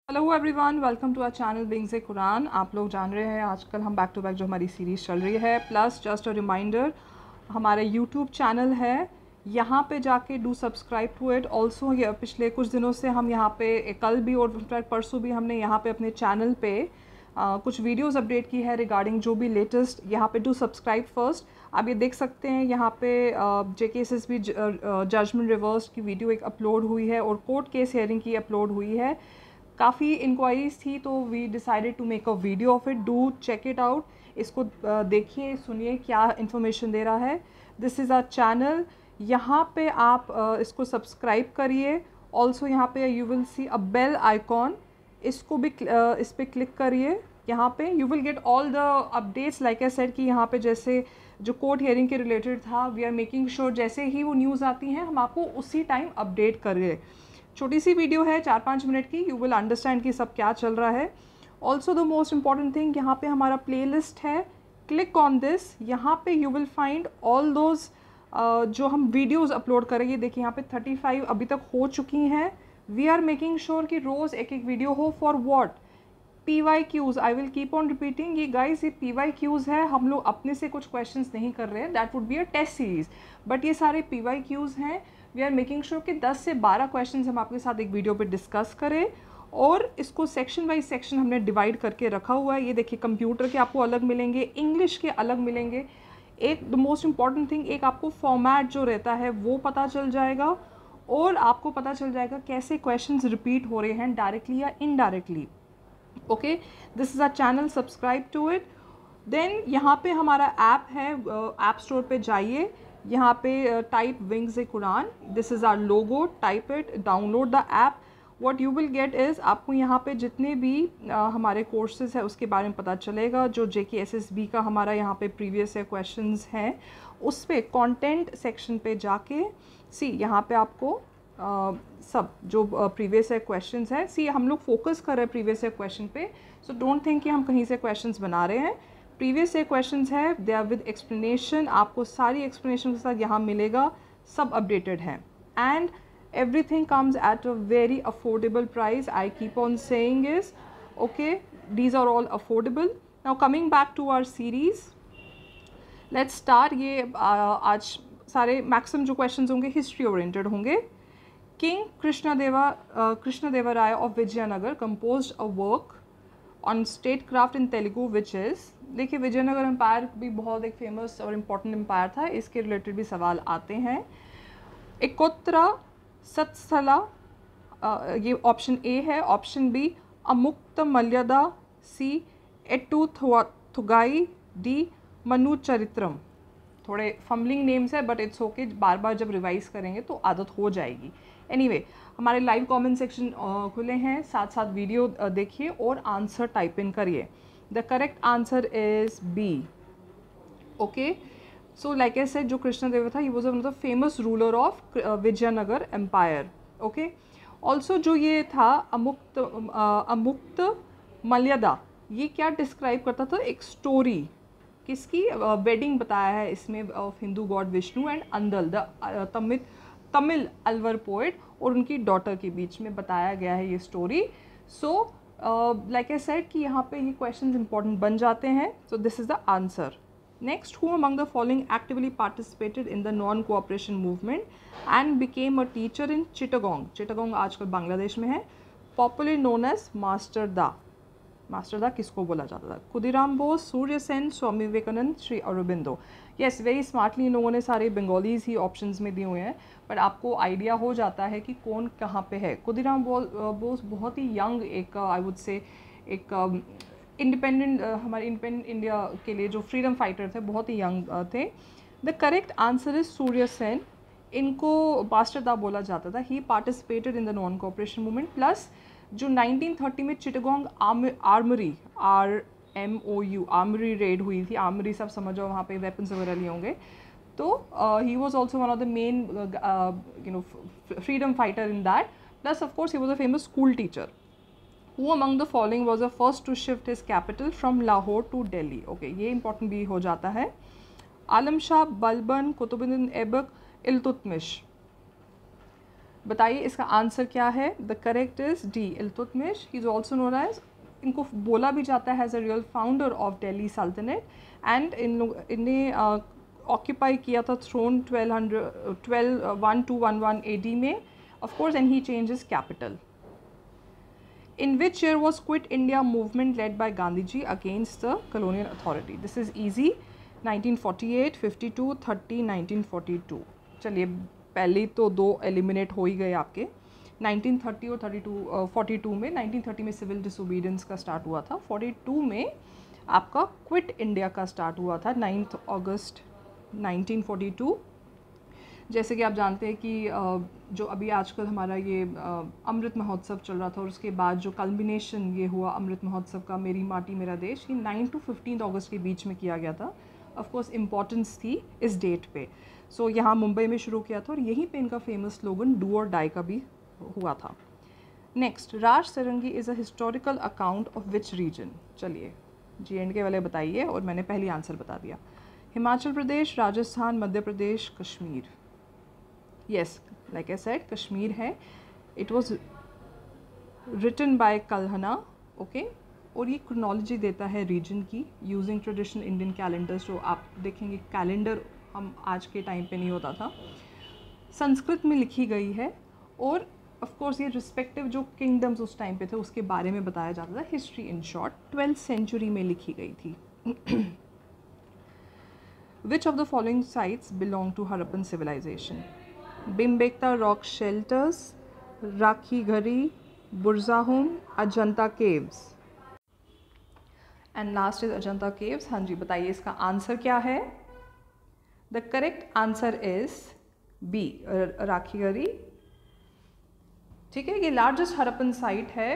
Hello everyone, welcome to our channel wings ए कुरान। आप लोग जान रहे हैं आजकल हम बैक टू बैक जो हमारी सीरीज़ चल रही है, प्लस जस्ट अ रिमाइंडर हमारे यूट्यूब चैनल है, यहाँ पे जाके do subscribe to it also. ये पिछले कुछ दिनों से हम यहाँ पे कल भी और परसों भी हमने यहाँ पे अपने चैनल पे कुछ वीडियोस अपडेट की है रिगार्डिंग जो भी लेटेस्ट। यहाँ पे डू सब्सक्राइब फर्स्ट। आप ये देख सकते हैं यहाँ पे JKSSB जजमेंट रिवर्स की वीडियो एक अपलोड हुई है और कोर्ट केस हेयरिंग की अपलोड हुई है। काफ़ी इंक्वायरीज थी तो we decided to make a video of it. Do check it out. इसको देखिए, सुनिए क्या इन्फॉर्मेशन दे रहा है। This is our channel. यहाँ पे आप इसको सब्सक्राइब करिए। ऑल्सो यहाँ पे you will see a bell icon, इसको भी इस पर क्लिक करिए। यहाँ पे you will get all the updates. Like I said कि यहाँ पे जैसे जो कोर्ट हियरिंग के रिलेटेड था, वी आर मेकिंग श्योर जैसे ही वो न्यूज़ आती हैं हम आपको उसी टाइम अपडेट करें। छोटी सी वीडियो है 4-5 मिनट की, यू विल अंडरस्टैंड कि सब क्या चल रहा है। Also the most important thing, यहाँ पे हमारा प्लेलिस्ट है, क्लिक ऑन दिस। यहाँ पे you will find all those जो हम वीडियोज़ अपलोड करेंगे। देखिए यहाँ पे 35 अभी तक हो चुकी हैं। वी आर मेकिंग श्योर कि रोज़ एक एक वीडियो हो। For what? PYQs। I will keep on repeating ये गाइज, ये PYQs है। हम लोग अपने से कुछ क्वेश्चंस नहीं कर रहे हैं, that would be a test series, but ये सारे PYQs हैं। वी आर मेकिंग श्योर कि 10 से 12 क्वेश्चंस हम आपके साथ एक वीडियो पे डिस्कस करें और इसको सेक्शन बाई सेक्शन हमने डिवाइड करके रखा हुआ है। ये देखिए, कंप्यूटर के आपको अलग मिलेंगे, इंग्लिश के अलग मिलेंगे। एक द मोस्ट इम्पॉर्टेंट थिंग, एक आपको फॉर्मेट जो रहता है वो पता चल जाएगा और आपको पता चल जाएगा कैसे क्वेश्चंस रिपीट हो रहे हैं डायरेक्टली या indirectly. Okay, this is our channel, subscribe to it. Then यहाँ पे हमारा ऐप है, ऐप स्टोर पे जाइए। यहाँ पे टाइप विंग्स ए कुरान, this is our logo, type it, download the app. What you will get is, आपको यहाँ पे जितने भी हमारे कोर्सेज है उसके बारे में पता चलेगा। जो JKSSB का हमारा यहाँ पे प्रीवियस क्वेश्चंस हैं उस पर कंटेंट सेक्शन पे जाके सी, यहाँ पे आपको सब जो प्रीवियस ईयर क्वेश्चंस हैं, सी हम लोग फोकस कर रहे हैं प्रीवियस ईयर क्वेश्चन पे। सो डोंट थिंक कि हम कहीं से क्वेश्चंस बना रहे हैं। प्रीवियस ईयर क्वेश्चंस है, दे आर विद एक्सप्लेनेशन, आपको सारी एक्सप्लेनेशन के साथ यहाँ मिलेगा, सब अपडेटेड है। And everything comes at a very affordable price. I keep on saying is okay, these are all affordable. Now coming back to our series, let's start. ये आज सारे मैक्सिमम जो क्वेश्चंस होंगे हिस्ट्री ओरिएंटेड होंगे। King Krishnadevaraya of Vijayanagar composed a work on statecraft in Telugu which is, देखिए Vijayanagar empire भी बहुत एक फेमस और इम्पॉर्टेंट एम्पायर था, इसके रिलेटेड भी सवाल आते हैं। एकोत्रा सत्स्थला, ये ऑप्शन ए है। ऑप्शन बी अमुक्त मल्यदा, सी एटू थुगाई, डी मनु चरित्रम। थोड़े फम्बलिंग नेम्स है बट इट्स ओके, बार बार जब रिवाइज करेंगे तो आदत हो जाएगी। एनीवे, हमारे लाइव कमेंट सेक्शन खुले हैं, साथ साथ वीडियो देखिए और आंसर टाइप इन करिए। The correct answer is B. Okay, so like I said, जो कृष्णदेव था, he was one of the famous ruler of Vijayanagar empire. Okay, also जो ये था अमुक्त मल्यदा, ये क्या डिस्क्राइब करता था? एक स्टोरी, किसकी? वेडिंग बताया है इसमें of Hindu God Vishnu and Andal, the Tamil Alwar poet, और उनकी डॉटर के बीच में बताया गया है ये story. So like I said कि यहाँ पे ये क्वेश्चंस इंपॉर्टेंट बन जाते हैं। So this is the answer. Next, who among the following actively participated in the non-cooperation movement and became a teacher in Chittagong? Chittagong आजकल बांग्लादेश में है। Popularly known as master da. Master da किसको बोला जाता था? Khudiram Bose, Surya Sen, Swami Vivekananda, Shri Aurobindo. Yes, very smartly इन लोगों ने सारे बंगालीज ही ऑप्शंस में दिए हुए हैं, बट आपको आइडिया हो जाता है कि कौन कहाँ पे है। खुदीराम बोस बहुत ही यंग, एक आई वुड से एक इंडिपेंडेंट, हमारे इंडिपेंडेंट इंडिया के लिए जो फ्रीडम फाइटर थे, बहुत ही यंग थे। The correct answer is Surya Sen. इनको मास्टर दा बोला जाता था। He participated in the non cooperation movement. Plus जो 1930 में Chittagong armoury, RMOU armoury raid हुई थी, आर्मरी सब समझो, वहाँ पे वेपन्स वगैरह लिए होंगे, तो he was also one of the main freedom fighter in that. Plus of course he was a famous school teacher. Who among the following was the first to shift his capital from Lahore to Delhi? Okay, ये important भी हो जाता है। आलम शाह, बलबन, कुतुबुद्दीन ऐबक, इल्तुतमिश। बताइए इसका answer क्या है? The correct is D, Iltutmish. He is also known as, इनको बोला भी जाता है as a real founder of Delhi sultanate, and इन्हें ऑक्यूपाई किया था थ्रोन 1211 AD में, of course, and he change his capital. In which year was Quit India movement led by Gandhi ji against the colonial authority? This is easy. 1948, 52, 30, 1942. चलिए पहले तो दो eliminate हो ही गए आपके। 1930 और 42 में, 1930 में सिविल डिसोबीडियंस का स्टार्ट हुआ था, 42 में आपका क्विट इंडिया का स्टार्ट हुआ था 9 अगस्त 1942। जैसे कि आप जानते हैं कि जो अभी आजकल हमारा ये अमृत महोत्सव चल रहा था, और उसके बाद जो कल्बिनेशन ये हुआ अमृत महोत्सव का, मेरी माटी मेरा देश, ये 9 to 15 अगस्त के बीच में किया गया था। ऑफ कोर्स इम्पॉर्टेंस थी इस डेट पे। सो यहाँ मुंबई में शुरू किया था, और यहीं पे इनका फेमस स्लोगन डू और डाई का भी हुआ था। Next, Raj sarangi is a historical account of which region? चलिए J&K वाले बताइए, और मैंने पहली आंसर बता दिया। Himachal Pradesh, Rajasthan, Madhya Pradesh, Kashmir. Yes, like I said, Kashmir है। It was written by Kalhana, okay? और ये क्रोनोलॉजी देता है रीजन की यूजिंग ट्रेडिशनल इंडियन कैलेंडर्स। जो आप देखेंगे कैलेंडर हम आज के टाइम पे नहीं होता था, संस्कृत में लिखी गई है, और ऑफ कोर्स ये रिस्पेक्टिव जो किंगडम्स उस टाइम पे थे उसके बारे में बताया जाता था। History in short 12th century में लिखी गई थी। Which of the following sites belong to Harappan civilization? Bhimbetka rock shelters, Rakhi Ghari, Burzahum, Ajanta caves. And last is Ajanta caves. हाँ जी, बताइए इसका आंसर क्या है? The correct answer is B, राखी गरी। ठीक है, ये लार्जेस्ट हरप्पन साइट है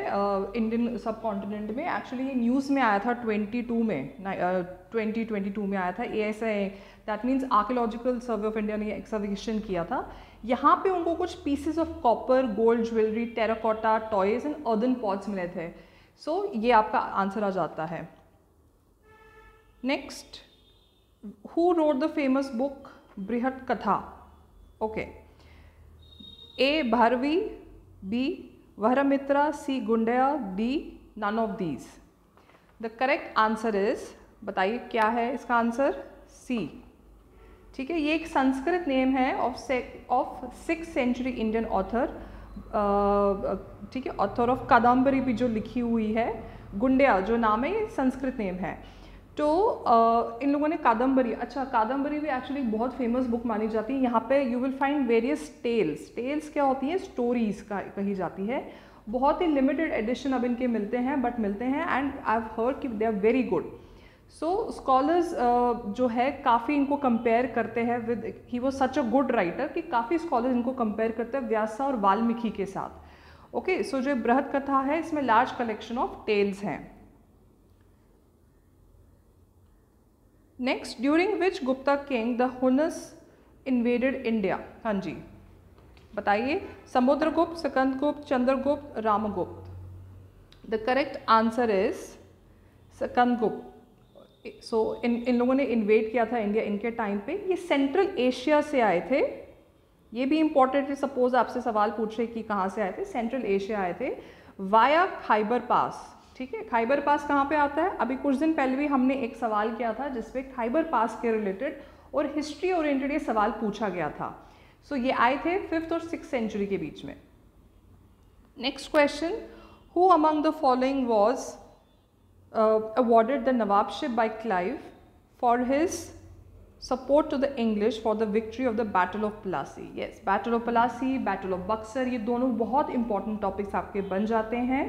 इंडियन सब कॉन्टिनेंट में। एक्चुअली ये न्यूज़ में आया था 2022 में आया था। ASI, that means archaeological survey of India ने एक्सकवेशन किया था। यहाँ पे उनको कुछ pieces of copper, gold jewellery, terracotta, toys and earthen pots मिले थे। सो ये आपका आंसर आ जाता है। Next, who wrote the famous book बृहत कथा? Okay, A, Bharvi, B, वहरमित्रा, C, गुंडया, D, none of these. The correct answer is, बताइए क्या है इसका आंसर? C. ठीक है, ये एक संस्कृत नेम है of 6th century Indian author, ठीक है, ऑथर ऑफ कादम्बरी भी जो लिखी हुई है। गुंडया जो नाम है ये संस्कृत नेम है। तो इन लोगों ने कादम्बरी, अच्छा कादम्बरी भी एक्चुअली बहुत फेमस बुक मानी जाती है। यहाँ पे you will find various tales. Tales क्या होती हैं? स्टोरीज का कही जाती है। बहुत ही लिमिटेड एडिशन अब इनके मिलते हैं, बट मिलते हैं, एंड आई हैव हर्ड कि they are very good. So scholars जो है काफ़ी इनको कंपेयर करते हैं with, he was such a good writer कि काफ़ी स्कॉलर्स इनको कंपेयर करते हैं व्यासा और वाल्मीकि के साथ। ओके, सो जो बृहत कथा है इसमें लार्ज कलेक्शन ऑफ टेल्स हैं। Next, during which Gupta king the Huns invaded India? हाँ जी, बताइए। Samudragupta, Skandagupta, Chandragupta, Ramagupta. The correct answer is Skandagupta. So इन लोगों ने इन्वेड किया था इंडिया इनके टाइम पे। ये सेंट्रल एशिया से आए थे। ये भी इंपॉर्टेंट है, सपोज आपसे सवाल पूछे कि कहाँ से आए थे, सेंट्रल एशिया आए थे वाया खाइबर पास। ठीक है, खाइबर पास कहाँ पे आता है? अभी कुछ दिन पहले भी हमने एक सवाल किया था जिसपे खाइबर पास के रिलेटेड और हिस्ट्री ओरिएंटेड ये सवाल पूछा गया था। सो ये आए थे 5th और 6th सेंचुरी के बीच में। Next question, who among the following was awarded the Nawabship by Clive for his support to the English for the victory of the Battle of Plassey? Yes, Battle of Plassey, Battle of Buxar, ये दोनों बहुत important topics आपके बन जाते हैं,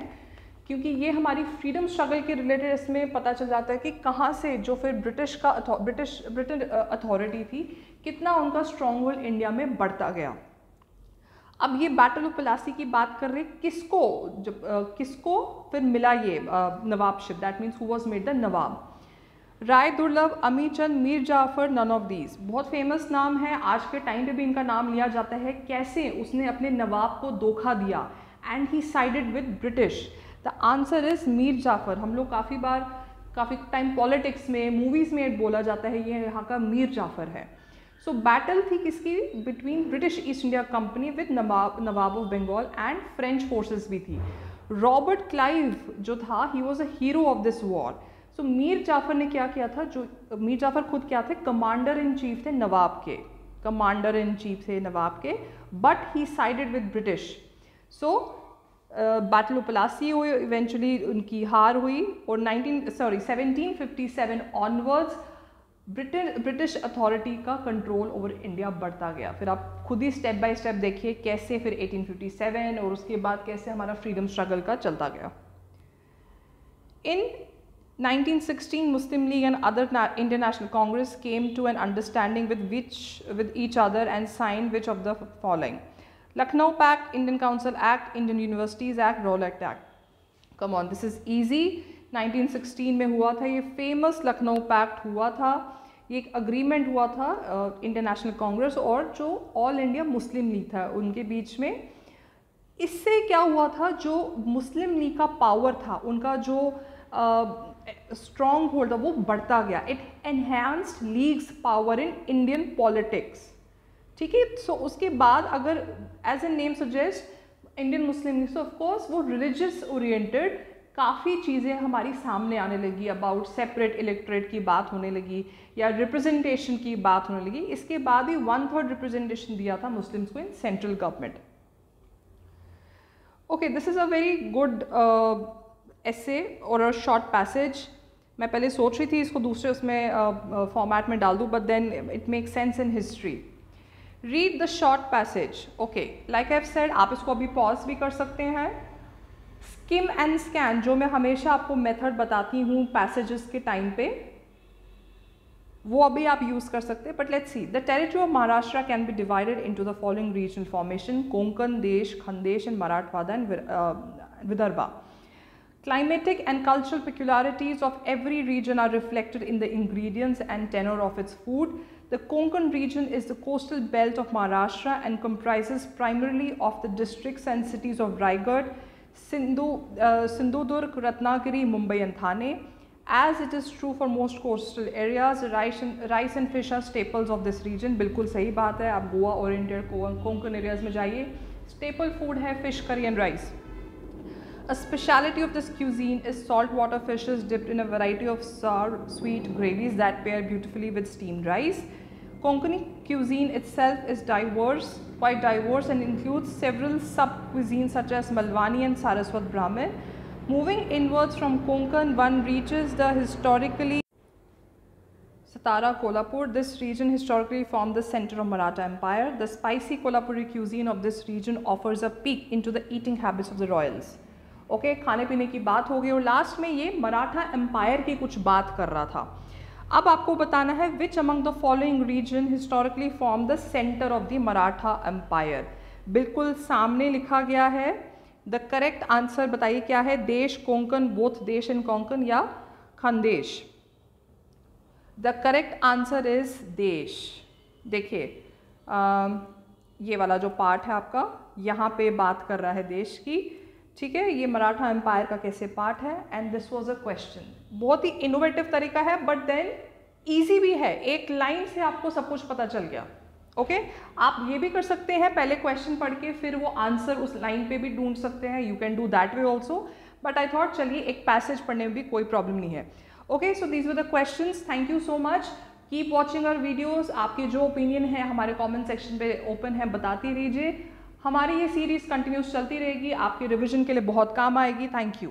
क्योंकि ये हमारी फ्रीडम स्ट्रगल के रिलेटेड इसमें पता चल जाता है कि कहाँ से जो फिर ब्रिटिश अथॉरिटी थी, कितना उनका स्ट्रॉन्ग होल्ड इंडिया में बढ़ता गया। अब ये बैटल ऑफ प्लासी की बात कर रहे हैं, किसको फिर मिला ये नवाबशिप, that means who was made the nawab? Rai Durlabh, Ami Chand, Mir Jafar, none of these. बहुत फेमस नाम है, आज के टाइम पे भी इनका नाम लिया जाता है। कैसे उसने अपने नवाब को धोखा दिया, and he sided with British. The answer is Mir Jafar. हम लोग काफ़ी टाइम पॉलिटिक्स में, मूवीज़ में बोला जाता है ये यहाँ का मीर जाफर है। सो बैटल थी किसकी, between British East India Company with nawab of Bengal and French forces भी थी। रॉबर्ट क्लाइव जो था, he was a hero of this war. So Mir Jafar ने क्या किया था, जो मीर जाफर खुद क्या थे, कमांडर इन चीफ थे नवाब के, कमांडर इन चीफ थे नवाब के, but he sided with British. So battle of Plassey हुई, इवेंचुअली उनकी हार हुई, और 1757 ऑनवर्ड्स ब्रिटिश अथॉरिटी का कंट्रोल ओवर इंडिया बढ़ता गया। फिर आप खुद ही स्टेप बाय स्टेप देखिए कैसे फिर 1857 और उसके बाद कैसे हमारा फ्रीडम स्ट्रगल का चलता गया। इन 1916 Muslim League and other international Congress came to an understanding with each other and signed which of the following: Lucknow Pact, Indian Council Act, Indian Universities Act, Rowlatt Act. Come on, this is easy. 1916 में हुआ था ये famous Lucknow pact हुआ था। ये एक agreement हुआ था इंटरनेशनल कांग्रेस और जो ऑल इंडिया मुस्लिम लीग था उनके बीच में। इससे क्या हुआ था, जो मुस्लिम लीग का पावर था, उनका जो स्ट्रॉन्ग होल्ड था वो बढ़ता गया। It enhanced leagues power in Indian politics. ठीक है, सो उसके बाद अगर as a name suggest Indian Muslim League, so of course वो रिलीजियस ओरिएंटेड काफ़ी चीज़ें हमारी सामने आने लगी। अबाउट सेपरेट इलेक्ट्रेट की बात होने लगी या रिप्रेजेंटेशन की बात होने लगी। इसके बाद ही 1/3 रिप्रेजेंटेशन दिया था मुस्लिम्स को in central government. Okay, this is a very good ऐसे और अ शॉर्ट पैसेज। मैं पहले सोच रही थी इसको दूसरे उसमें फॉर्मेट में डाल दूँ, but then it make sense in history. Read the short passage. Okay, like I have said, आप इसको अभी पॉज भी कर सकते हैं। स्किम एंड स्कैन, जो मैं हमेशा आपको मेथड बताती हूँ पैसेजेस के टाइम पे, वो अभी आप यूज़ कर सकते हैं। But let's see, the territory of Maharashtra can be divided into the following regional formation: Konkan, Desh, Khandesh and Marathwada and Vidarbha. Climatic and cultural peculiarities of every region are reflected in the ingredients and tenor of its food. The Konkan region is the coastal belt of Maharashtra and comprises primarily of the districts and cities of Raigad, Sindhudurg, Ratnagiri, Mumbai and Thane. As it is true for most coastal areas, rice and fish are staples of this region. बिल्कुल सही बात है, आप Goa oriented Konkan areas में जाइए, staple food है fish curry and rice. A speciality of this cuisine is saltwater fishes dipped in a variety of sour, sweet gravies that pair beautifully with steamed rice. Konkani cuisine itself is quite diverse and includes several sub-cuisines such as Malwani and Saraswat Brahmin. Moving inwards from Konkan, one reaches the historically Satara Kolhapur. This region historically formed the center of Maratha Empire. The spicy Kolhapuri cuisine of this region offers a peek into the eating habits of the royals. Okay, खाने पीने की बात हो गई और last में ये Maratha empire की कुछ बात कर रहा था। अब आपको बताना है which among the following region historically form the centre of the Maratha empire. बिल्कुल सामने लिखा गया है। द करेक्ट आंसर बताइए क्या है, देश, कोंकण, बोथ देश एंड कोंकण या खंडेश। द करेक्ट आंसर इज देश। देखिए ये वाला जो पार्ट है आपका, यहाँ पे बात कर रहा है देश की। ठीक है, ये मराठा एम्पायर का कैसे पार्ट है, and this was a question. बहुत ही इनोवेटिव तरीका है बट देन इजी भी है, एक लाइन से आपको सब कुछ पता चल गया। ओके, आप ये भी कर सकते हैं, पहले क्वेश्चन पढ़ के फिर वो आंसर उस लाइन पे भी ढूंढ सकते हैं। You can do that way also, but I thought चलिए एक पैसेज पढ़ने में भी कोई प्रॉब्लम नहीं है। Okay, so these were the questions. Thank you so much, keep watching our videos. आपके जो ओपिनियन है हमारे कॉमेंट सेक्शन पे ओपन है, बताते रहिए। हमारी ये सीरीज़ कंटिन्यूस चलती रहेगी, आपके रिवीजन के लिए बहुत काम आएगी। Thank you.